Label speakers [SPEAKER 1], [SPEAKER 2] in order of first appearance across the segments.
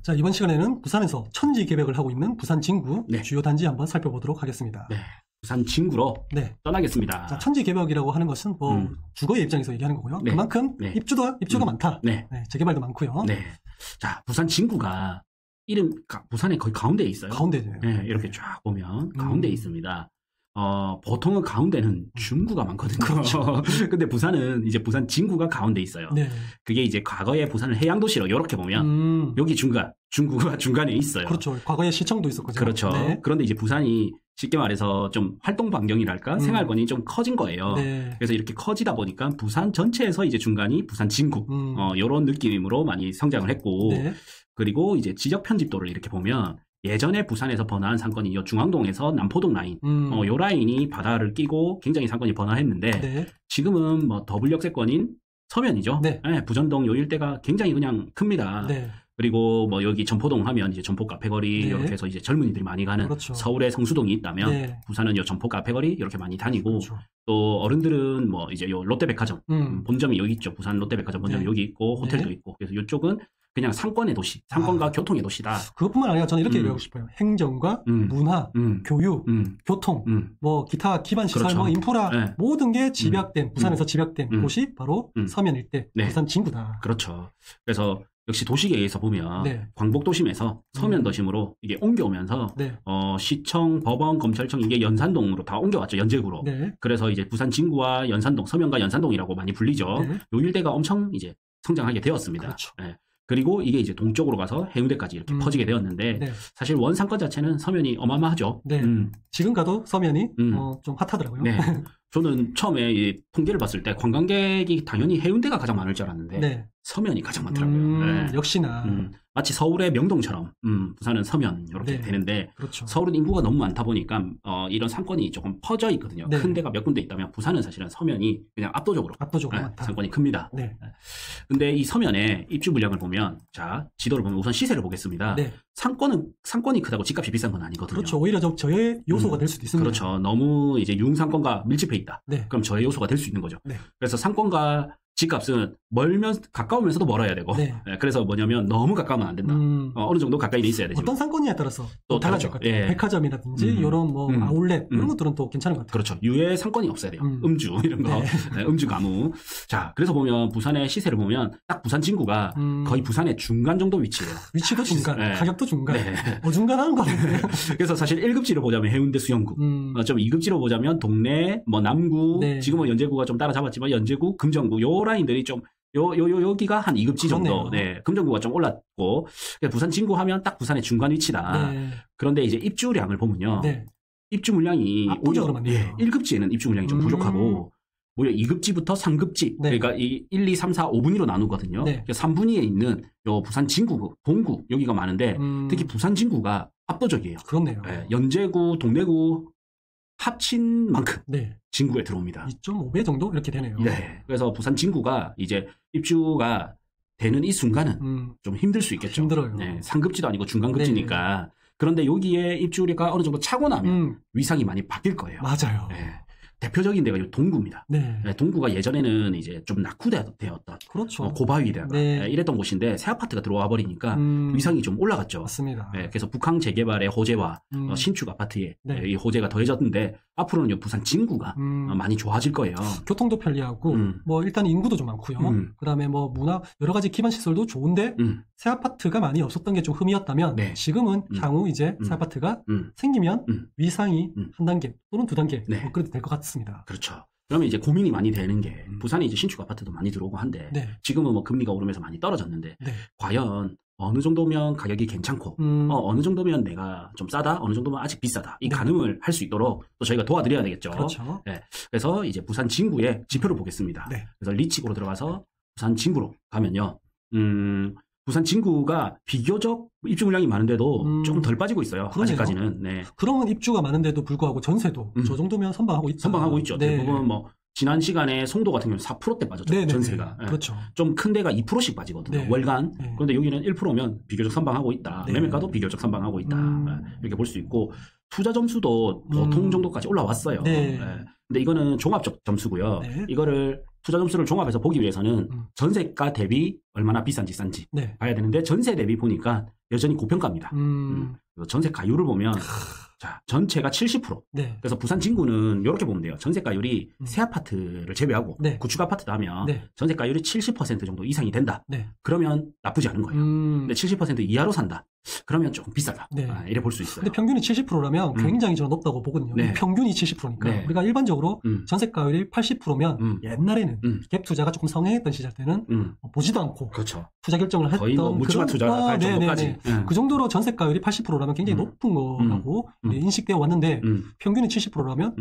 [SPEAKER 1] 자, 이번 시간에는 부산에서 천지 개벽을 하고 있는 부산 진구
[SPEAKER 2] 네.
[SPEAKER 1] 주요 단지 한번 살펴보도록 하겠습니다.
[SPEAKER 2] 네. 부산 진구로
[SPEAKER 1] 네.
[SPEAKER 2] 떠나겠습니다.
[SPEAKER 1] 자, 천지 개벽이라고 하는 것은 뭐 주거의 입장에서 얘기하는 거고요.
[SPEAKER 2] 네.
[SPEAKER 1] 그만큼
[SPEAKER 2] 네.
[SPEAKER 1] 입주가 많다.
[SPEAKER 2] 네.
[SPEAKER 1] 네, 재개발도 많고요.
[SPEAKER 2] 네. 자, 부산 진구가 부산의 거의 가운데에 있어요.
[SPEAKER 1] 가운데죠.
[SPEAKER 2] 네, 이렇게 쫙 보면 가운데에 있습니다. 보통은 가운데는 중구가 많거든요.
[SPEAKER 1] 그렇죠.
[SPEAKER 2] 근데 부산은 이제 부산 진구가 가운데 있어요. 네. 그게 이제 과거에 부산을 해양도시로 이렇게 보면 여기 중구가 중간에 있어요.
[SPEAKER 1] 그렇죠. 과거에 시청도 있었거든요.
[SPEAKER 2] 그렇죠.
[SPEAKER 1] 네.
[SPEAKER 2] 그런데 이제 부산이 쉽게 말해서 좀 활동 반경이랄까 생활권이 좀 커진 거예요.
[SPEAKER 1] 네.
[SPEAKER 2] 그래서 이렇게 커지다 보니까 부산 전체에서 이제 중간이 부산 진구 이런 느낌으로 많이 성장을 했고
[SPEAKER 1] 네.
[SPEAKER 2] 그리고 이제 지적 편집도를 이렇게 보면 예전에 부산에서 번화한 상권이 요 중앙동에서 남포동 라인, 요 라인이 바다를 끼고 굉장히 상권이 번화했는데
[SPEAKER 1] 네.
[SPEAKER 2] 지금은 뭐 더블 역세권인 서면이죠.
[SPEAKER 1] 네.
[SPEAKER 2] 네, 부전동 요 일대가 굉장히 그냥 큽니다.
[SPEAKER 1] 네.
[SPEAKER 2] 그리고 뭐 여기 점포동 하면 이제 점포 카페거리
[SPEAKER 1] 네.
[SPEAKER 2] 이렇게 해서 이제 젊은이들이 많이 가는
[SPEAKER 1] 그렇죠.
[SPEAKER 2] 서울의 성수동이 있다면
[SPEAKER 1] 네.
[SPEAKER 2] 부산은 요 점포 카페거리 이렇게 많이 다니고
[SPEAKER 1] 그렇죠.
[SPEAKER 2] 또 어른들은 뭐 이제 요 롯데백화점 본점이 여기 있죠. 부산 롯데백화점 본점이
[SPEAKER 1] 네.
[SPEAKER 2] 여기 있고 호텔도
[SPEAKER 1] 네.
[SPEAKER 2] 있고 그래서 이쪽은 그냥 상권의 도시, 상권과 교통의 도시다.
[SPEAKER 1] 그것뿐만 아니라 저는 이렇게 얘기하고 싶어요. 행정과 문화, 교육, 교통, 뭐 기타 기반 시설,
[SPEAKER 2] 그렇죠.
[SPEAKER 1] 뭐 인프라
[SPEAKER 2] 네.
[SPEAKER 1] 모든 게 집약된 부산에서 집약된 곳이 바로 서면 일대,
[SPEAKER 2] 네.
[SPEAKER 1] 부산 진구다.
[SPEAKER 2] 그렇죠. 그래서 역시 도시계에서 보면
[SPEAKER 1] 네.
[SPEAKER 2] 광복도심에서 서면 도심으로 이게 옮겨오면서
[SPEAKER 1] 네.
[SPEAKER 2] 시청, 법원, 검찰청 이게 연산동으로 다 옮겨왔죠. 연제구로.
[SPEAKER 1] 네.
[SPEAKER 2] 그래서 이제 부산 진구와 연산동, 서면과 연산동이라고 많이 불리죠.
[SPEAKER 1] 네.
[SPEAKER 2] 요 일대가 엄청 이제 성장하게 되었습니다.
[SPEAKER 1] 그렇죠.
[SPEAKER 2] 네. 그리고 이게 이제 동쪽으로 가서 해운대까지 이렇게 퍼지게 되었는데
[SPEAKER 1] 네.
[SPEAKER 2] 사실 원상권 자체는 서면이 어마어마하죠.
[SPEAKER 1] 네. 지금 가도 서면이 좀 핫하더라고요.
[SPEAKER 2] 네. 저는 처음에 이 통계를 봤을 때 관광객이 당연히 해운대가 가장 많을 줄 알았는데
[SPEAKER 1] 네.
[SPEAKER 2] 서면이 가장 많더라고요. 네.
[SPEAKER 1] 역시나
[SPEAKER 2] 마치 서울의 명동처럼 부산은 서면 이렇게
[SPEAKER 1] 네.
[SPEAKER 2] 되는데
[SPEAKER 1] 그렇죠.
[SPEAKER 2] 서울은 인구가 너무 많다 보니까 이런 상권이 조금 퍼져 있거든요.
[SPEAKER 1] 네.
[SPEAKER 2] 큰 데가 몇 군데 있다면 부산은 사실은 서면이 그냥 압도적으로
[SPEAKER 1] 많다.
[SPEAKER 2] 상권이 큽니다.
[SPEAKER 1] 네.
[SPEAKER 2] 근데 이 서면의 입주 물량을 보면 자 지도를 보면 우선 시세를 보겠습니다.
[SPEAKER 1] 네.
[SPEAKER 2] 상권이 크다고 집값이 비싼 건 아니거든요.
[SPEAKER 1] 그렇죠. 오히려 저의 요소가 될 수도 있습니다.
[SPEAKER 2] 그렇죠. 너무 이제 유흥상권과 밀집해 있다.
[SPEAKER 1] 네.
[SPEAKER 2] 그럼 저의 요소가 될 수 있는 거죠.
[SPEAKER 1] 네.
[SPEAKER 2] 그래서 상권과 집값은 가까우면서도 멀어야 되고.
[SPEAKER 1] 네.
[SPEAKER 2] 그래서 뭐냐면 너무 가까우면 안 된다. 어느 정도 가까이 있어야 되죠.
[SPEAKER 1] 어떤 상권이냐에 따라서
[SPEAKER 2] 또
[SPEAKER 1] 달라질 것 같아요.
[SPEAKER 2] 예.
[SPEAKER 1] 백화점이라든지 이런 뭐 아울렛 이런 것들은 또 괜찮은 것 같아요.
[SPEAKER 2] 그렇죠. 유해 상권이 없어야 돼요. 음주 이런 거.
[SPEAKER 1] 네.
[SPEAKER 2] 음주 가무. 자, 그래서 보면 부산의 시세를 보면 딱 부산 진구가 거의 부산의 중간 정도 위치예요.
[SPEAKER 1] 위치도 중간,
[SPEAKER 2] 네.
[SPEAKER 1] 가격도 중간.
[SPEAKER 2] 네.
[SPEAKER 1] 어중간한 거 같아요.
[SPEAKER 2] 그래서 사실 1급지로 보자면 해운대 수영구. 좀 2급지로 보자면 동래, 뭐 남구,
[SPEAKER 1] 네.
[SPEAKER 2] 지금은 연제구가 좀 따라잡았지만 연제구, 금정구 요 라인들이 좀 여기가 한 2급지 정도. 네. 금정구가 좀 올랐고. 부산 진구 하면 딱 부산의 중간 위치다.
[SPEAKER 1] 네.
[SPEAKER 2] 그런데 이제 입주량을 보면요.
[SPEAKER 1] 네.
[SPEAKER 2] 입주 물량이
[SPEAKER 1] 압도적으로 많네요.
[SPEAKER 2] 1급지에는 입주 물량이 좀 부족하고 오히려 2급지부터 3급지.
[SPEAKER 1] 네.
[SPEAKER 2] 그러니까 이 1, 2, 3, 4, 5분위로 나누거든요.
[SPEAKER 1] 네.
[SPEAKER 2] 3분위에 있는 요 부산 진구, 동구 여기가 많은데 특히 부산 진구가 압도적이에요.
[SPEAKER 1] 그렇네요.
[SPEAKER 2] 네. 연제구, 동래구 합친 만큼
[SPEAKER 1] 네.
[SPEAKER 2] 진구에 들어옵니다.
[SPEAKER 1] 2.5배 정도 이렇게 되네요.
[SPEAKER 2] 네. 그래서 부산 진구가 이제 입주가 되는 이 순간은 좀 힘들 수 있겠죠.
[SPEAKER 1] 힘들어요.
[SPEAKER 2] 네. 상급지도 아니고 중간급지니까. 그런데 여기에 입주율이가 어느 정도 차고 나면 위상이 많이 바뀔 거예요.
[SPEAKER 1] 맞아요.
[SPEAKER 2] 네. 대표적인 데가 이 동구입니다.
[SPEAKER 1] 네.
[SPEAKER 2] 네, 동구가 예전에는 이제 좀 낙후되었던
[SPEAKER 1] 그렇죠.
[SPEAKER 2] 고바위대가
[SPEAKER 1] 네.
[SPEAKER 2] 이랬던 곳인데 새 아파트가 들어와 버리니까 위상이 좀 올라갔죠.
[SPEAKER 1] 맞습니다.
[SPEAKER 2] 네, 그래서 북항 재개발의 호재와 신축 아파트에
[SPEAKER 1] 네.
[SPEAKER 2] 이 호재가 더해졌는데 앞으로는 부산 진구가 많이 좋아질 거예요.
[SPEAKER 1] 교통도 편리하고 뭐 일단 인구도 좀 많고요. 그다음에 뭐 문화 여러 가지 기반 시설도 좋은데 새 아파트가 많이 없었던 게 좀 흠이었다면
[SPEAKER 2] 네.
[SPEAKER 1] 지금은 향후 이제 새 아파트가 생기면 위상이 한 단계 또는 두 단계
[SPEAKER 2] 네.
[SPEAKER 1] 업그레이드 될 것 같습니다.
[SPEAKER 2] 그렇죠. 그러면 이제 고민이 많이 되는 게 부산에 이제 신축 아파트도 많이 들어오고 한데
[SPEAKER 1] 네.
[SPEAKER 2] 지금은 뭐 금리가 오르면서 많이 떨어졌는데
[SPEAKER 1] 네.
[SPEAKER 2] 과연 어느 정도면 가격이 괜찮고 어느 정도면 내가 좀 싸다 어느 정도면 아직 비싸다 이
[SPEAKER 1] 네.
[SPEAKER 2] 가늠을 할 수 있도록 또 저희가 도와드려야 되겠죠.
[SPEAKER 1] 그렇죠.
[SPEAKER 2] 네. 그래서 이제 부산 진구의 지표를 보겠습니다.
[SPEAKER 1] 네.
[SPEAKER 2] 그래서 리치고로 들어가서 부산 진구로 가면요. 부산 진구가 비교적 입주 물량이 많은데도 조금 덜 빠지고 있어요.
[SPEAKER 1] 그러네요.
[SPEAKER 2] 아직까지는. 네.
[SPEAKER 1] 그런 입주가 많은데도 불구하고 전세도 저 정도면 선방하고 있다.
[SPEAKER 2] 선방하고 있죠.
[SPEAKER 1] 네.
[SPEAKER 2] 대부분 뭐 지난 시간에 송도 같은 경우는 4%대 빠졌죠.
[SPEAKER 1] 네네네.
[SPEAKER 2] 전세가. 네.
[SPEAKER 1] 그렇죠.
[SPEAKER 2] 좀 큰 데가 2%씩 빠지거든요.
[SPEAKER 1] 네.
[SPEAKER 2] 월간.
[SPEAKER 1] 네.
[SPEAKER 2] 그런데 여기는 1%면 비교적 선방하고 있다.
[SPEAKER 1] 네.
[SPEAKER 2] 매매가도 비교적 선방하고 있다. 네. 이렇게 볼 수 있고 투자 점수도 보통 정도까지 올라왔어요.
[SPEAKER 1] 네.
[SPEAKER 2] 네. 근데 이거는 종합적 점수고요.
[SPEAKER 1] 네.
[SPEAKER 2] 이거를 투자 점수를 종합해서 보기 위해서는 전세가 대비 얼마나 비싼지 싼지
[SPEAKER 1] 네.
[SPEAKER 2] 봐야 되는데 전세 대비 보니까 여전히 고평가입니다. 그래서 전세가율을 보면 자, 전체가 70%.
[SPEAKER 1] 네.
[SPEAKER 2] 그래서 부산 진구는 이렇게 보면 돼요. 전세가율이 새 아파트를 제외하고
[SPEAKER 1] 네.
[SPEAKER 2] 구축 아파트다 하면
[SPEAKER 1] 네.
[SPEAKER 2] 전세가율이 70% 정도 이상이 된다.
[SPEAKER 1] 네.
[SPEAKER 2] 그러면 나쁘지 않은 거예요. 근데 70% 이하로 산다. 그러면 조금 비싸다.
[SPEAKER 1] 네.
[SPEAKER 2] 이래 볼 수 있어요.
[SPEAKER 1] 근데 평균이 70%라면 굉장히 저는 높다고 보거든요.
[SPEAKER 2] 네.
[SPEAKER 1] 평균이 70%니까
[SPEAKER 2] 네.
[SPEAKER 1] 우리가 일반적으로 전세가율이 80%면 옛날에는 갭 투자가 조금 성행했던 시절 때는 보지도 않고
[SPEAKER 2] 그렇죠.
[SPEAKER 1] 투자 결정을 했던
[SPEAKER 2] 거의 뭐 묻지마 투자할 정도까지.
[SPEAKER 1] 그 정도로 전세가율이 80%라면 굉장히 높은 거라고 인식되어 왔는데 평균이 70%라면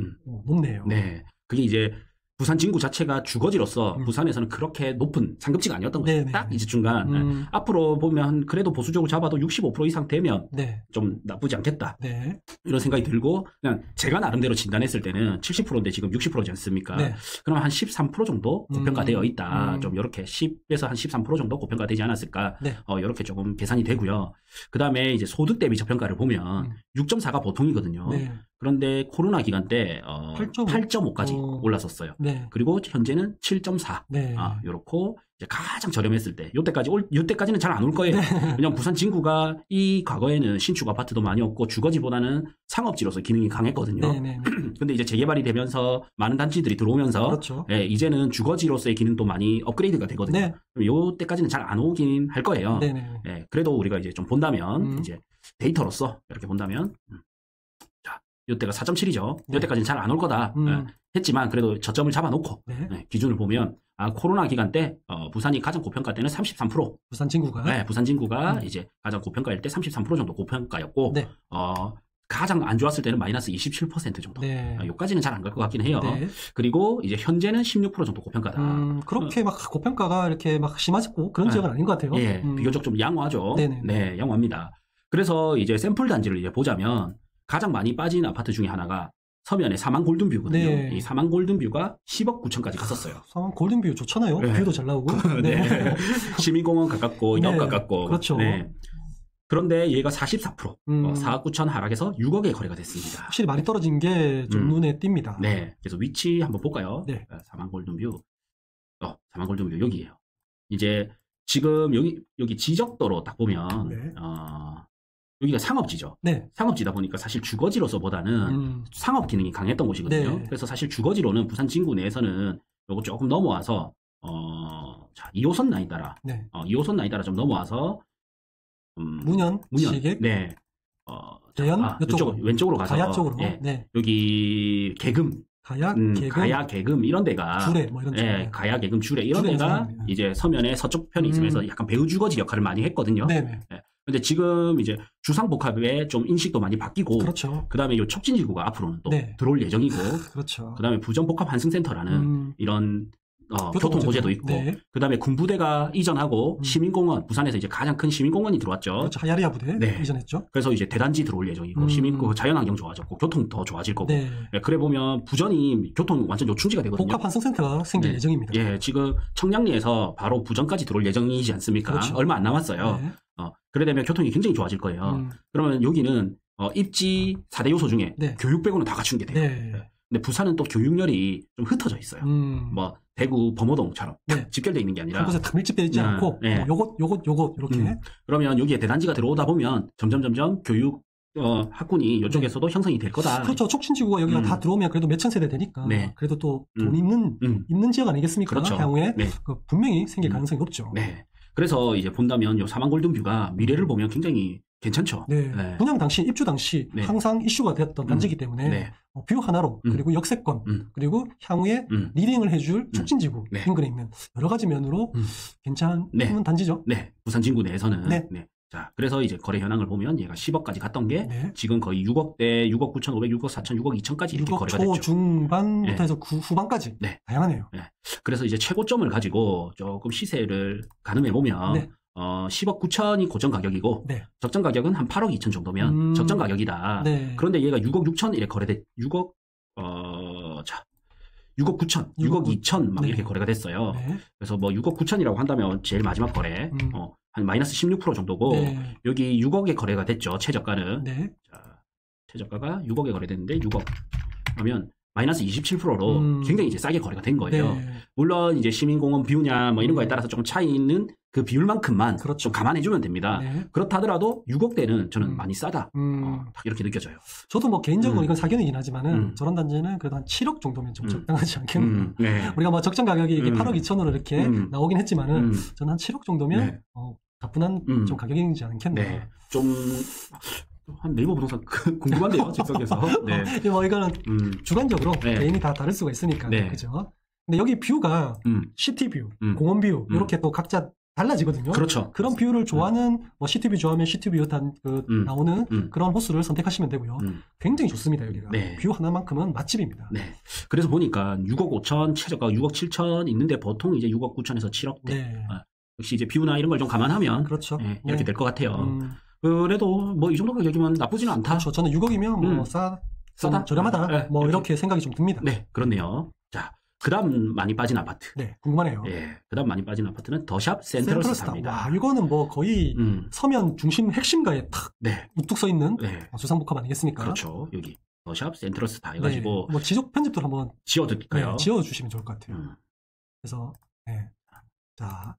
[SPEAKER 1] 높네요.
[SPEAKER 2] 네, 그게 이제 부산 진구 자체가 주거지로서 부산에서는 그렇게 높은 상급지가 아니었던 거죠.
[SPEAKER 1] 네네.
[SPEAKER 2] 딱 이제 중간. 앞으로 보면 그래도 보수적으로 잡아도 65% 이상 되면
[SPEAKER 1] 네.
[SPEAKER 2] 좀 나쁘지 않겠다.
[SPEAKER 1] 네.
[SPEAKER 2] 이런 생각이 들고 그냥 제가 나름대로 진단했을 때는 70%인데 지금 60%지 않습니까?
[SPEAKER 1] 네.
[SPEAKER 2] 그러면 한 13% 정도 고평가되어 있다. 좀 이렇게 10에서 한 13% 정도 고평가되지 않았을까?
[SPEAKER 1] 네.
[SPEAKER 2] 이렇게 조금 계산이 되고요. 그 다음에 이제 소득 대비 저평가를 보면 6.4가 보통이거든요.
[SPEAKER 1] 네.
[SPEAKER 2] 그런데 코로나 기간 때 8.5까지 올랐었어요.
[SPEAKER 1] 네.
[SPEAKER 2] 그리고 현재는 7.4.
[SPEAKER 1] 네.
[SPEAKER 2] 요렇고 이제 가장 저렴했을 때 요때까지는 잘 안 올 거예요. 왜냐면 부산 진구가 이 과거에는 신축 아파트도 많이 없고 주거지보다는 상업지로서 기능이 강했거든요.
[SPEAKER 1] 네.
[SPEAKER 2] 근데 이제 재개발이 되면서 많은 단지들이 들어오면서
[SPEAKER 1] 그렇죠.
[SPEAKER 2] 이제는 주거지로서의 기능도 많이 업그레이드가 되거든요.
[SPEAKER 1] 네.
[SPEAKER 2] 요때까지는 잘 안 오긴 할 거예요.
[SPEAKER 1] 네.
[SPEAKER 2] 그래도 우리가 이제 좀 본다면 이제 데이터로서 이렇게 본다면 자, 요때가 4.7이죠.
[SPEAKER 1] 네.
[SPEAKER 2] 요때까지는 잘 안 올 거다. 했지만 그래도 저점을 잡아놓고 기준을 보면 코로나 기간 때 부산이 가장 고평가 때는 33%.
[SPEAKER 1] 부산 진구가?
[SPEAKER 2] 네, 부산 진구가 이제 가장 고평가일 때 33% 정도 고평가였고
[SPEAKER 1] 네.
[SPEAKER 2] 가장 안 좋았을 때는 마이너스 27% 정도.
[SPEAKER 1] 네.
[SPEAKER 2] 요까지는 잘 안 갈 것 같긴 해요.
[SPEAKER 1] 네.
[SPEAKER 2] 그리고 이제 현재는 16% 정도 고평가다.
[SPEAKER 1] 그렇게 막 고평가가 이렇게 막 심하고 그런 지역은 아닌 것 같아요.
[SPEAKER 2] 예, 비교적 좀 양호하죠.
[SPEAKER 1] 네네.
[SPEAKER 2] 네, 양호합니다. 그래서 이제 샘플 단지를 이제 보자면 가장 많이 빠진 아파트 중에 하나가 서면의 사망 골든뷰거든요.
[SPEAKER 1] 네.
[SPEAKER 2] 이 사망 골든뷰가 10억 9천까지 갔었어요.
[SPEAKER 1] 사망 골든뷰 좋잖아요.
[SPEAKER 2] 네.
[SPEAKER 1] 뷰도 잘 나오고.
[SPEAKER 2] 네. 시민공원 가깝고 역 가깝고.
[SPEAKER 1] 그렇죠.
[SPEAKER 2] 네. 그런데 얘가 44%, 4억 9천 하락해서 6억에 거래가 됐습니다.
[SPEAKER 1] 확실히 많이 떨어진 게 좀 눈에 띕니다.
[SPEAKER 2] 네. 그래서 위치 한번 볼까요?
[SPEAKER 1] 네.
[SPEAKER 2] 사망 골든뷰. 사망 골든뷰 여기에요. 이제 지금 여기 지적도로 딱 보면,
[SPEAKER 1] 네.
[SPEAKER 2] 여기가 상업지죠.
[SPEAKER 1] 네.
[SPEAKER 2] 상업지다 보니까 사실 주거지로서보다는 상업 기능이 강했던 곳이거든요.
[SPEAKER 1] 네.
[SPEAKER 2] 그래서 사실 주거지로는 부산 진구 내에서는 요거 조금 넘어와서, 자, 2호선 라인 따라,
[SPEAKER 1] 네.
[SPEAKER 2] 2호선 라인 따라 좀 넘어와서,
[SPEAKER 1] 문현, 시객,
[SPEAKER 2] 네.
[SPEAKER 1] 대연,
[SPEAKER 2] 이쪽 왼쪽으로 가서
[SPEAKER 1] 가야 쪽으로,
[SPEAKER 2] 예,
[SPEAKER 1] 네.
[SPEAKER 2] 여기 개금, 가야 개금 이런 데가
[SPEAKER 1] 주례 뭐 이런 데.
[SPEAKER 2] 예, 가야 개금 주례 이런 데가 이제 서면의 서쪽 편에 있으면서 약간 배후주거지 역할을 많이 했거든요.
[SPEAKER 1] 네네.
[SPEAKER 2] 예. 근데 지금 이제 주상복합의 좀 인식도 많이 바뀌고,
[SPEAKER 1] 그렇죠.
[SPEAKER 2] 그다음에 요 촉진지구가 앞으로는 또
[SPEAKER 1] 네.
[SPEAKER 2] 들어올 예정이고,
[SPEAKER 1] 그렇죠.
[SPEAKER 2] 그다음에 부정복합 환승센터라는 이런 교통호재도 있고,
[SPEAKER 1] 네.
[SPEAKER 2] 그다음에 군부대가 이전하고 시민공원, 부산에서 이제 가장 큰 시민공원이 들어왔죠.
[SPEAKER 1] 그렇죠. 하야리아 부대
[SPEAKER 2] 네.
[SPEAKER 1] 이전했죠.
[SPEAKER 2] 그래서 이제 대단지 들어올 예정이고, 시민구 자연환경 좋아졌고, 교통 더 좋아질 거고.
[SPEAKER 1] 네.
[SPEAKER 2] 예, 그래 보면 부전이 교통 완전 요충지가 되거든요.
[SPEAKER 1] 복합 환승센터가 생길
[SPEAKER 2] 네.
[SPEAKER 1] 예정입니다.
[SPEAKER 2] 예, 지금 청량리에서 바로 부전까지 들어올 예정이지 않습니까?
[SPEAKER 1] 그렇죠.
[SPEAKER 2] 얼마 안 남았어요.
[SPEAKER 1] 네.
[SPEAKER 2] 그래 되면 교통이 굉장히 좋아질 거예요. 그러면 여기는 입지 4대 요소 중에
[SPEAKER 1] 네.
[SPEAKER 2] 교육 빼고는 다 갖춘 게 돼요.
[SPEAKER 1] 네.
[SPEAKER 2] 근데 부산은 또 교육열이 좀 흩어져 있어요. 뭐 대구 범어동처럼
[SPEAKER 1] 네.
[SPEAKER 2] 집결되어 있는 게 아니라
[SPEAKER 1] 한 곳에 다 밀집되어 있지 않고
[SPEAKER 2] 네.
[SPEAKER 1] 요것 이렇게.
[SPEAKER 2] 그러면 여기에 대단지가 들어오다 보면 점점 교육 학군이 이쪽에서도 형성이 될 거다.
[SPEAKER 1] 그렇죠. 촉진지구가 여기가 다 들어오면 그래도 몇천 세대 되니까
[SPEAKER 2] 네.
[SPEAKER 1] 그래도 또 돈 있는 지역 아니겠습니까?
[SPEAKER 2] 그렇죠.
[SPEAKER 1] 향후에
[SPEAKER 2] 네.
[SPEAKER 1] 분명히 생길 가능성이 높죠.
[SPEAKER 2] 네. 그래서 이제 본다면 요 사망 골든뷰가 미래를 보면 굉장히 괜찮죠.
[SPEAKER 1] 네.
[SPEAKER 2] 네.
[SPEAKER 1] 분양 당시, 입주 당시
[SPEAKER 2] 네.
[SPEAKER 1] 항상 이슈가 되었던 단지이기 때문에
[SPEAKER 2] 네.
[SPEAKER 1] 뷰 하나로 그리고 역세권 그리고 향후에 리딩을 해줄 촉진지구
[SPEAKER 2] 네.
[SPEAKER 1] 인근에 있는 여러 가지 면으로 괜찮은
[SPEAKER 2] 네.
[SPEAKER 1] 단지죠.
[SPEAKER 2] 네. 부산 진구 내에서는.
[SPEAKER 1] 네.
[SPEAKER 2] 네. 자, 그래서 이제 거래 현황을 보면 얘가 10억까지 갔던 게
[SPEAKER 1] 네.
[SPEAKER 2] 지금 거의 6억대, 6억 9,500, 6억 4천, 6억 2천까지 이렇게
[SPEAKER 1] 6억
[SPEAKER 2] 거래가
[SPEAKER 1] 초
[SPEAKER 2] 됐죠.
[SPEAKER 1] 중반부터
[SPEAKER 2] 네.
[SPEAKER 1] 해서 후반까지
[SPEAKER 2] 네.
[SPEAKER 1] 다양하네요.
[SPEAKER 2] 네. 그래서 이제 최고점을 가지고 조금 시세를 가늠해 보면
[SPEAKER 1] 네.
[SPEAKER 2] 10억 9천이 고정 가격이고
[SPEAKER 1] 네.
[SPEAKER 2] 적정 가격은 한 8억 2천 정도면 적정 가격이다.
[SPEAKER 1] 네.
[SPEAKER 2] 그런데 얘가 6억 6천 이렇게 거래돼 6억 9천, 6억 2천 막
[SPEAKER 1] 네.
[SPEAKER 2] 이렇게 거래가 됐어요.
[SPEAKER 1] 네.
[SPEAKER 2] 그래서 뭐 6억 9천이라고 한다면 제일 마지막 거래 한 마이너스 16% 정도고
[SPEAKER 1] 네.
[SPEAKER 2] 여기 6억에 거래가 됐죠. 최저가는.
[SPEAKER 1] 네.
[SPEAKER 2] 자, 최저가가 6억에 거래됐는데 6억 하면 마이너스 27%로 굉장히 이제 싸게 거래가 된 거예요.
[SPEAKER 1] 네.
[SPEAKER 2] 물론 이제 시민공원 뷰냐 뭐 이런 거에 따라서 조금 차이 있는 그 비율만큼만
[SPEAKER 1] 그렇죠.
[SPEAKER 2] 좀 감안해주면 됩니다.
[SPEAKER 1] 네.
[SPEAKER 2] 그렇다 하더라도 6억대는 저는 많이 싸다. 딱 이렇게 느껴져요.
[SPEAKER 1] 저도 뭐 개인적으로 이건 사견이긴 하지만은 저런 단지는 그래도 한 7억 정도면 좀 적당하지 않겠나.
[SPEAKER 2] 네.
[SPEAKER 1] 우리가 뭐 적정 가격이 이게 8억 2천으로 이렇게 나오긴 했지만은 저는 한 7억 정도면
[SPEAKER 2] 네.
[SPEAKER 1] 가뿐한 좀 가격이지 않겠나.
[SPEAKER 2] 네. 좀 한 네이버 부동산 궁금한데요, 즉석에서. 네.
[SPEAKER 1] 뭐 이거는 주관적으로
[SPEAKER 2] 네.
[SPEAKER 1] 개인이 다 다를 수가 있으니까.
[SPEAKER 2] 네.
[SPEAKER 1] 그죠? 근데 여기 뷰가 시티 뷰, 공원 뷰 이렇게 또 각자 달라지거든요.
[SPEAKER 2] 그렇죠.
[SPEAKER 1] 그런 뷰를 좋아하는 뭐 시티뷰 좋아하면 시티뷰 나오는 그런 호수를 선택하시면 되고요. 굉장히 좋습니다 여기가.
[SPEAKER 2] 네.
[SPEAKER 1] 뷰 하나만큼은 맛집입니다.
[SPEAKER 2] 네. 그래서 보니까 6억 5천 최저가 6억 7천 있는데 보통 이제 6억 9천에서 7억대.
[SPEAKER 1] 네.
[SPEAKER 2] 역시 이제 뷰나 이런 걸 좀 감안하면
[SPEAKER 1] 그렇죠.
[SPEAKER 2] 네, 이렇게
[SPEAKER 1] 네.
[SPEAKER 2] 될 것 같아요. 그래도 뭐 이 정도 가격이면 나쁘지는 않다.
[SPEAKER 1] 그렇죠. 저는 6억이면 뭐 싸다, 저렴하다.
[SPEAKER 2] 네.
[SPEAKER 1] 뭐 이렇게 생각이 좀 듭니다.
[SPEAKER 2] 네, 그렇네요. 자. 그다음 많이 빠진 아파트.
[SPEAKER 1] 네, 궁금하네요.
[SPEAKER 2] 예, 그다음 많이 빠진 아파트는 더샵 센트럴스타입니다.
[SPEAKER 1] 와, 이거는 뭐 거의 서면 중심 핵심가에 탁
[SPEAKER 2] 네.
[SPEAKER 1] 우뚝 서 있는
[SPEAKER 2] 네.
[SPEAKER 1] 주상복합 아니겠습니까?
[SPEAKER 2] 그렇죠. 여기 더샵 센트럴스타 해가지고
[SPEAKER 1] 네. 뭐 지속 편집도 한번
[SPEAKER 2] 지어드릴까요?
[SPEAKER 1] 네, 지어주시면 좋을 것 같아요. 그래서 네. 자.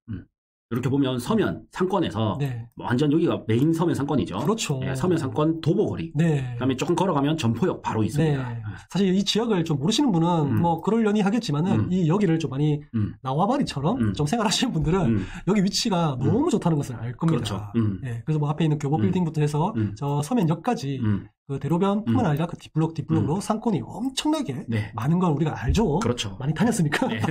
[SPEAKER 2] 이렇게 보면 서면 상권에서
[SPEAKER 1] 네.
[SPEAKER 2] 완전 여기가 메인 서면 상권이죠.
[SPEAKER 1] 그렇죠.
[SPEAKER 2] 네, 서면 상권 도보거리.
[SPEAKER 1] 네.
[SPEAKER 2] 그다음에 조금 걸어가면 점포역 바로 있습니다.
[SPEAKER 1] 네. 사실 이 지역을 좀 모르시는 분은 뭐 그러려니 하겠지만은 이 여기를 좀 많이 나와바리처럼 좀 생활하시는 분들은 여기 위치가 너무 좋다는 것을 알 겁니다.
[SPEAKER 2] 그렇죠.
[SPEAKER 1] 네. 그래서 뭐 앞에 있는 교보 빌딩부터 해서 저 서면역까지 그 대로변뿐만 아니라 그 뒷블록으로 상권이 엄청나게
[SPEAKER 2] 네.
[SPEAKER 1] 많은 건 우리가 알죠.
[SPEAKER 2] 그렇죠.
[SPEAKER 1] 많이 다녔으니까.
[SPEAKER 2] 네.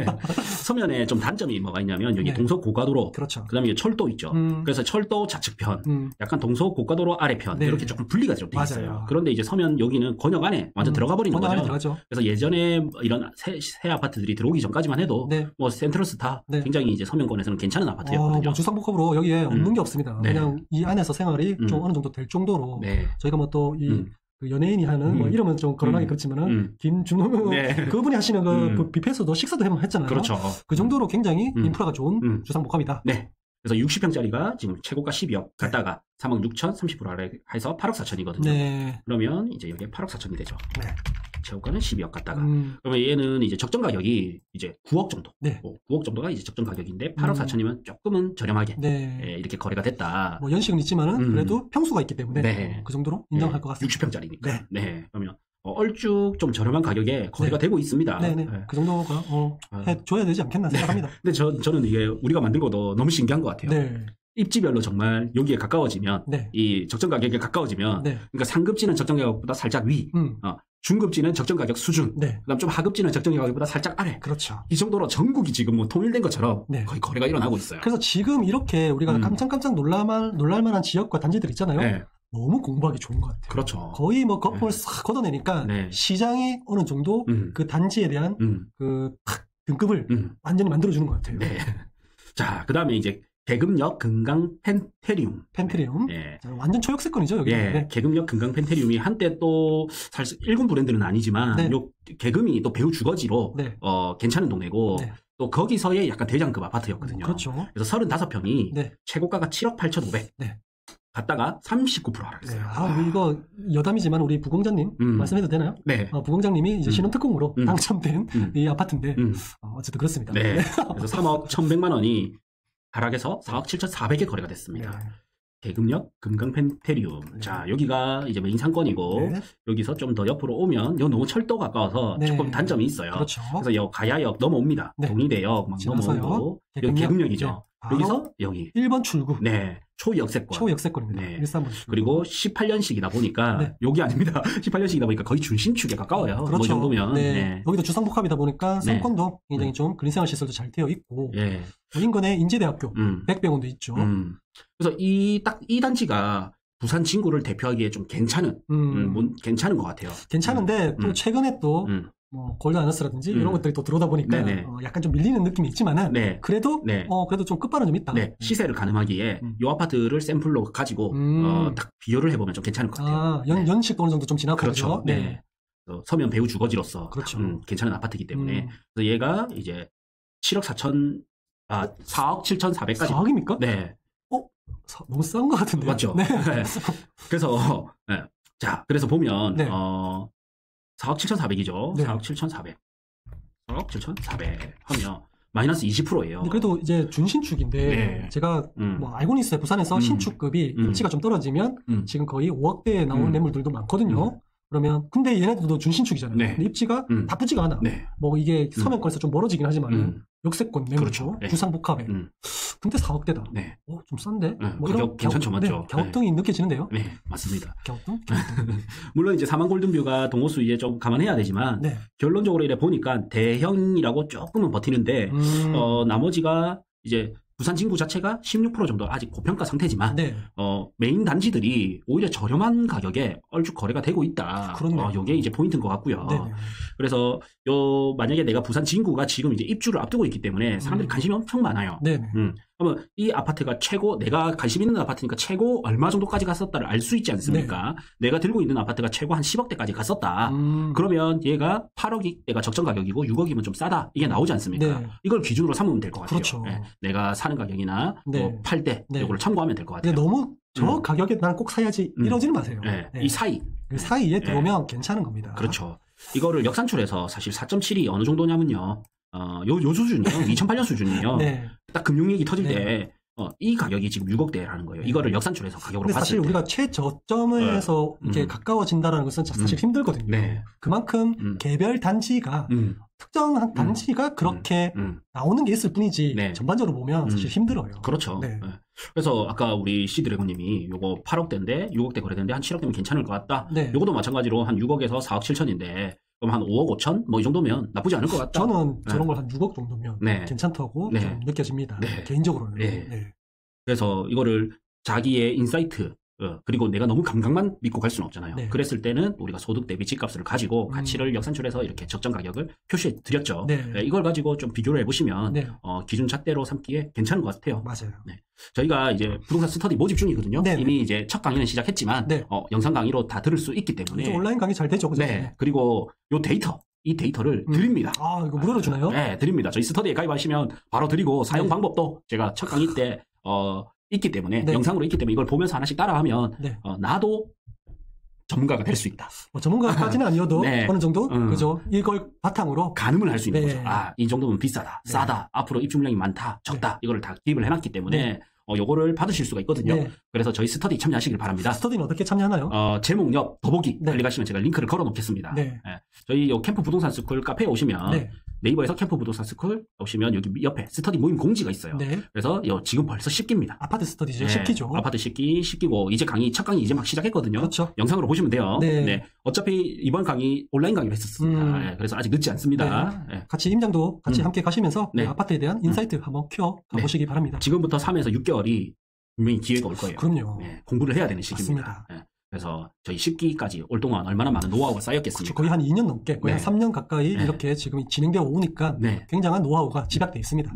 [SPEAKER 2] 서면에 좀 단점이 뭐가 있냐면 여기
[SPEAKER 1] 네.
[SPEAKER 2] 동서 고가도로,
[SPEAKER 1] 그렇죠.
[SPEAKER 2] 그다음에 철도 있죠. 그래서 철도 좌측편, 약간 동서 고가도로 아래편
[SPEAKER 1] 네.
[SPEAKER 2] 이렇게 조금 분리가 좀 돼 있어요.
[SPEAKER 1] 맞아요.
[SPEAKER 2] 그런데 이제 서면 여기는 권역 안에 완전 들어가 버리는
[SPEAKER 1] 권역 안에
[SPEAKER 2] 거죠.
[SPEAKER 1] 들어가죠.
[SPEAKER 2] 그래서 예전에 이런 새 아파트들이 들어오기 전까지만 해도
[SPEAKER 1] 네.
[SPEAKER 2] 뭐 센트럴스타
[SPEAKER 1] 네.
[SPEAKER 2] 굉장히 이제 서면권에서는 괜찮은 아파트였거든요.
[SPEAKER 1] 뭐 주상복합으로 여기에 없는 게 없습니다.
[SPEAKER 2] 네.
[SPEAKER 1] 그냥 이 안에서 생활이 좀 어느 정도 될 정도로
[SPEAKER 2] 네.
[SPEAKER 1] 저희가 뭐 또 이 그 연예인이 하는 뭐 이름은 좀 거론하기 그렇지만은 김준호
[SPEAKER 2] 네.
[SPEAKER 1] 그분이 하시는 그 뷔페에서도 식사도 했잖아요.
[SPEAKER 2] 그렇죠.
[SPEAKER 1] 그 정도로 굉장히 인프라가 좋은 주상복합이다.
[SPEAKER 2] 네. 그래서 60평짜리가 지금 최고가 12억 갔다가 3억 6천 30% 아래 해서 8억 4천이거든요.
[SPEAKER 1] 네.
[SPEAKER 2] 그러면 이제 여기에 8억 4천이 되죠.
[SPEAKER 1] 네.
[SPEAKER 2] 최고가는 12억 갔다가 그러면 얘는 이제 적정 가격이 이제 9억 정도.
[SPEAKER 1] 네.
[SPEAKER 2] 9억 정도가 이제 적정 가격인데 8억 4천이면 조금은 저렴하게
[SPEAKER 1] 네.
[SPEAKER 2] 예, 이렇게 거래가 됐다.
[SPEAKER 1] 뭐 연식은 있지만은 그래도 평수가 있기 때문에
[SPEAKER 2] 네.
[SPEAKER 1] 그 정도로 인정할 것 같습니다.
[SPEAKER 2] 60평짜리니까.
[SPEAKER 1] 네.
[SPEAKER 2] 네. 그러면 얼쭉 좀 저렴한 가격에 거래가 되고 있습니다.
[SPEAKER 1] 네네.
[SPEAKER 2] 네.
[SPEAKER 1] 그 정도가 해줘야 되지 않겠나 생각합니다.
[SPEAKER 2] 근데 저는 이게 우리가 만든 것도 너무 신기한 것 같아요.
[SPEAKER 1] 네.
[SPEAKER 2] 입지별로 정말 여기에 가까워지면
[SPEAKER 1] 네.
[SPEAKER 2] 이 적정 가격에 가까워지면
[SPEAKER 1] 네.
[SPEAKER 2] 그러니까 상급지는 적정 가격보다 살짝 위, 중급지는 적정 가격 수준,
[SPEAKER 1] 네.
[SPEAKER 2] 그다음 좀 하급지는 적정 가격보다 살짝 아래.
[SPEAKER 1] 그렇죠.
[SPEAKER 2] 이 정도로 전국이 지금 뭐 통일된 것처럼
[SPEAKER 1] 네.
[SPEAKER 2] 거의 거래가 일어나고 있어요.
[SPEAKER 1] 그래서 지금 이렇게 우리가 깜짝깜짝 놀랄만한 지역과 단지들 있잖아요.
[SPEAKER 2] 네.
[SPEAKER 1] 너무 공부하기 좋은 것 같아요.
[SPEAKER 2] 그렇죠.
[SPEAKER 1] 거의 뭐 거품을 싹 걷어내니까
[SPEAKER 2] 네.
[SPEAKER 1] 시장이 어느 정도 그 단지에 대한 그 등급을 완전히 만들어주는 것 같아요.
[SPEAKER 2] 네. 자, 그 다음에 이제 계급역 금강 펜테리움.
[SPEAKER 1] 네. 완전 초역세권이죠, 여기.
[SPEAKER 2] 예.
[SPEAKER 1] 네.
[SPEAKER 2] 계급역 금강 펜테리움이 한때 또 사실 일군 브랜드는 아니지만
[SPEAKER 1] 네.
[SPEAKER 2] 요 계급이 또 배우 주거지로
[SPEAKER 1] 네.
[SPEAKER 2] 괜찮은 동네고
[SPEAKER 1] 네.
[SPEAKER 2] 또 거기서의 약간 대장급 아파트였거든요.
[SPEAKER 1] 그렇죠.
[SPEAKER 2] 그래서 35평이
[SPEAKER 1] 네.
[SPEAKER 2] 최고가가 7억 8,500.
[SPEAKER 1] 네.
[SPEAKER 2] 갔다가 39% 하락했어요.
[SPEAKER 1] 네. 이거 여담이지만 우리 부공장님 말씀해도 되나요?
[SPEAKER 2] 네.
[SPEAKER 1] 부공장님이 이제 신혼특공으로 당첨된 이 아파트인데 어쨌든 그렇습니다.
[SPEAKER 2] 네. 그래서 3억 1,100만 원이 하락해서 4억 7,400에 거래가 됐습니다.
[SPEAKER 1] 네.
[SPEAKER 2] 계급역 금강 펜테리움.
[SPEAKER 1] 네.
[SPEAKER 2] 자, 여기가 이제 메인 상권이고
[SPEAKER 1] 네.
[SPEAKER 2] 여기서 좀 더 옆으로 오면 요 너무 철도 가까워서
[SPEAKER 1] 네.
[SPEAKER 2] 조금 단점이 있어요.
[SPEAKER 1] 그렇죠.
[SPEAKER 2] 그래서 요 가야역 넘어옵니다.
[SPEAKER 1] 네.
[SPEAKER 2] 동의대역 막
[SPEAKER 1] 지나서요.
[SPEAKER 2] 넘어오고 여기 계급역이죠.
[SPEAKER 1] 네.
[SPEAKER 2] 여기서 여기
[SPEAKER 1] 1번 출구.
[SPEAKER 2] 네. 초역세권.
[SPEAKER 1] 초역세권입니다.
[SPEAKER 2] 네.
[SPEAKER 1] 13번.
[SPEAKER 2] 그리고 18년식이다 보니까
[SPEAKER 1] 네.
[SPEAKER 2] 여기 아닙니다. 18년식이다 보니까 거의 준신축에 가까워요.
[SPEAKER 1] 그렇죠.
[SPEAKER 2] 뭐 정도면.
[SPEAKER 1] 네.
[SPEAKER 2] 네.
[SPEAKER 1] 여기도 주상복합이다 보니까
[SPEAKER 2] 네.
[SPEAKER 1] 상권도 굉장히 좀 그린생활시설도 잘 되어 있고
[SPEAKER 2] 예.
[SPEAKER 1] 인근에 인제대학교, 백병원도 있죠.
[SPEAKER 2] 그래서 이 단지가 부산 진구를 대표하기에 좀 괜찮은 괜찮은 것 같아요.
[SPEAKER 1] 괜찮은데 또 최근에 또 뭐 골드 아너스라든지 이런 것들이 또 들어오다 보니까 약간 좀 밀리는 느낌이 있지만은
[SPEAKER 2] 네.
[SPEAKER 1] 그래도 그래도 좀 끝발은 좀 있다.
[SPEAKER 2] 네. 시세를 가늠하기에 이 아파트를 샘플로 가지고 딱 비교를 해보면 좀 괜찮을 것 같아요.
[SPEAKER 1] 연식도 어느 정도 좀 지나고
[SPEAKER 2] 그렇죠. 네. 서면 배우 주거지로서
[SPEAKER 1] 그렇죠.
[SPEAKER 2] 괜찮은 아파트이기 때문에 그래서 얘가 이제 7억 4천 4억 7,400까지
[SPEAKER 1] 4억입니까?
[SPEAKER 2] 네.
[SPEAKER 1] 너무 싼 것 같은데.
[SPEAKER 2] 맞죠.
[SPEAKER 1] 네.
[SPEAKER 2] 그래서 자, 그래서 보면
[SPEAKER 1] 네.
[SPEAKER 2] 4억 7,400이죠.
[SPEAKER 1] 네.
[SPEAKER 2] 4억 7,400. 4억 7,400 하면 마이너스 20%예요.
[SPEAKER 1] 그래도 이제 준신축인데
[SPEAKER 2] 네.
[SPEAKER 1] 제가 뭐 알고는 있어요. 부산에서 신축급이 입지가 좀 떨어지면 지금 거의 5억대에 나오는 매물들도 많거든요. 그러면 근데 얘네들도 준신축이잖아요.
[SPEAKER 2] 네.
[SPEAKER 1] 근데 입지가 나쁘지가 않아.
[SPEAKER 2] 네.
[SPEAKER 1] 뭐 이게 서면권에서 좀 멀어지긴 하지만 역세권 매물이죠.
[SPEAKER 2] 그렇죠. 네.
[SPEAKER 1] 부상복합에. 근데 4억대다.
[SPEAKER 2] 네.
[SPEAKER 1] 좀 싼데?
[SPEAKER 2] 네.
[SPEAKER 1] 뭐
[SPEAKER 2] 가격 괜찮죠, 맞죠?
[SPEAKER 1] 갸우뚱이 느껴지는데요.
[SPEAKER 2] 네, 맞습니다.
[SPEAKER 1] 갸우뚱?
[SPEAKER 2] 물론 이제 사만 골든뷰가 동호수 이제 좀 감안해야 되지만
[SPEAKER 1] 네.
[SPEAKER 2] 결론적으로 이래 보니까 대형이라고 조금은 버티는데 나머지가 이제 부산 진구 자체가 16% 정도 아직 고평가 상태지만
[SPEAKER 1] 네.
[SPEAKER 2] 메인 단지들이 오히려 저렴한 가격에 얼추 거래가 되고 있다. 요게 이제 포인트인 것 같고요.
[SPEAKER 1] 네네.
[SPEAKER 2] 그래서 만약에 내가 부산 진구가 지금 이제 입주를 앞두고 있기 때문에 사람들이 관심이 엄청 많아요.
[SPEAKER 1] 네네.
[SPEAKER 2] 그러면 이 아파트가 최고 내가 관심 있는 아파트니까 최고 얼마 정도까지 갔었다를 알 수 있지 않습니까? 네. 내가 들고 있는 아파트가 최고 한 10억대까지 갔었다. 그러면 얘가 8억이 내가 적정 가격이고 6억이면 좀 싸다. 이게 나오지 않습니까? 네. 이걸 기준으로 삼으면 될 것 같아요.
[SPEAKER 1] 그렇죠.
[SPEAKER 2] 네. 내가 사는 가격이나
[SPEAKER 1] 네.
[SPEAKER 2] 팔 때
[SPEAKER 1] 네.
[SPEAKER 2] 이걸 참고하면 될 것 같아요.
[SPEAKER 1] 너무 저 가격에 나는 꼭 사야지 이러지는 마세요.
[SPEAKER 2] 네. 이 사이.
[SPEAKER 1] 그 사이에 들어오면 괜찮은 겁니다.
[SPEAKER 2] 그렇죠. 이거를 역산출해서 사실 4.7이 어느 정도냐면요. 요 수준이요. 2008년 수준이요.
[SPEAKER 1] 네.
[SPEAKER 2] 딱 금융위기 터질 때 이 가격이 지금 6억대라는 거예요. 이거를 역산출해서 가격으로 봤을 때.
[SPEAKER 1] 사실 우리가 최저점에서 이렇게 가까워진다는 것은 사실 힘들거든요.
[SPEAKER 2] 네.
[SPEAKER 1] 그만큼 개별 단지가 특정한 단지가 그렇게 나오는 게 있을 뿐이지 전반적으로 보면 사실 힘들어요.
[SPEAKER 2] 그렇죠. 네. 그래서 아까 우리 C드래곤님이 요거 8억대인데 6억대 거래되는데 한 7억대면 괜찮을 것 같다. 네. 요것도 마찬가지로 한 6억에서 4억 7천인데 그럼 한 5억 5천? 뭐 이 정도면 나쁘지 않을 것 같다.
[SPEAKER 1] 저는 저런 걸 한 6억 정도면 괜찮다고 좀 느껴집니다. 개인적으로는. 네.
[SPEAKER 2] 그래서 이거를 자기의 인사이트 그리고 내가 너무 감각만 믿고 갈 수는 없잖아요. 네. 그랬을 때는 우리가 소득 대비 집값을 가지고 가치를 역산출해서 이렇게 적정 가격을 표시해 드렸죠. 네. 이걸 가지고 좀 비교를 해보시면 기준 잣대로 삼기에 괜찮은 것 같아요.
[SPEAKER 1] 맞아요.
[SPEAKER 2] 네. 저희가 이제 부동산 스터디 모집 중이거든요. 이미 이제 첫 강의는 시작했지만 영상 강의로 다 들을 수 있기 때문에
[SPEAKER 1] 온라인 강의 잘 되죠, 그죠?
[SPEAKER 2] 네. 그리고 요 데이터. 이 데이터를 드립니다.
[SPEAKER 1] 이거 무료로 주나요?
[SPEAKER 2] 네, 드립니다. 저희 스터디에 가입하시면 바로 드리고 사용 방법도 제가 첫 강의 때 있기 때문에 영상으로 있기 때문에 이걸 보면서 하나씩 따라하면 나도 전문가가 될 수 있다.
[SPEAKER 1] 전문가까지는 아니어도 어느 정도 그죠? 이걸 바탕으로
[SPEAKER 2] 가늠을 할 수 있는 거죠. 이 정도면 비싸다, 싸다, 앞으로 입주 물량이 많다, 적다 이거를 다 기입을 해놨기 때문에 요거를 받으실 수가 있거든요. 그래서 저희 스터디 참여하시길 바랍니다.
[SPEAKER 1] 스터디는 어떻게 참여하나요?
[SPEAKER 2] 제목 옆 더보기 클릭하시면 제가 링크를 걸어 놓겠습니다. 저희 요 캠프 부동산 스쿨 카페에 오시면 네이버에서 캠프 부동산 스쿨 오시면 여기 옆에 스터디 모임 공지가 있어요. 그래서 지금 벌써 10기입니다.
[SPEAKER 1] 아파트 스터디죠. 10기죠.
[SPEAKER 2] 아파트 10기고 이제 첫 강의 이제 막 시작했거든요.
[SPEAKER 1] 그렇죠.
[SPEAKER 2] 영상으로 보시면 돼요. 어차피 이번 강의 온라인 강의로 했었습니다. 그래서 아직 늦지 않습니다.
[SPEAKER 1] 같이 임장도 같이 함께 가시면서 아파트에 대한 인사이트 한번 키워 가보시기 바랍니다.
[SPEAKER 2] 지금부터 3에서 6개월이 분명히 기회가 올 거예요.
[SPEAKER 1] 그럼요.
[SPEAKER 2] 공부를 해야 되는 시기입니다. 그래서 저희 10기까지 올 동안 얼마나 많은 노하우가 쌓였겠습니까?
[SPEAKER 1] 거의 한 2년 넘게, 거의 한 3년 가까이 이렇게 지금 진행되어 오니까 굉장한 노하우가 집약되어 있습니다.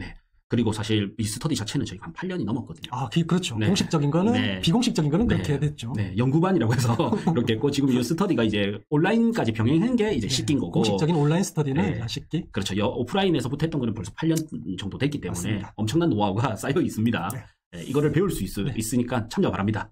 [SPEAKER 2] 그리고 사실 이 스터디 자체는 저희가 한 8년이 넘었거든요.
[SPEAKER 1] 그렇죠. 공식적인 거는, 비공식적인 거는 그렇게 됐죠.
[SPEAKER 2] 연구반이라고 해서 그렇게 했고, 지금 이 스터디가 이제 온라인까지 병행한 게 이제 10기인 거고.
[SPEAKER 1] 공식적인 온라인 스터디는 10기.
[SPEAKER 2] 그렇죠. 오프라인에서부터 했던 거는 벌써 8년 정도 됐기 때문에 맞습니다. 엄청난 노하우가 쌓여 있습니다. 이거를 배울 수 있으니까 참여 바랍니다.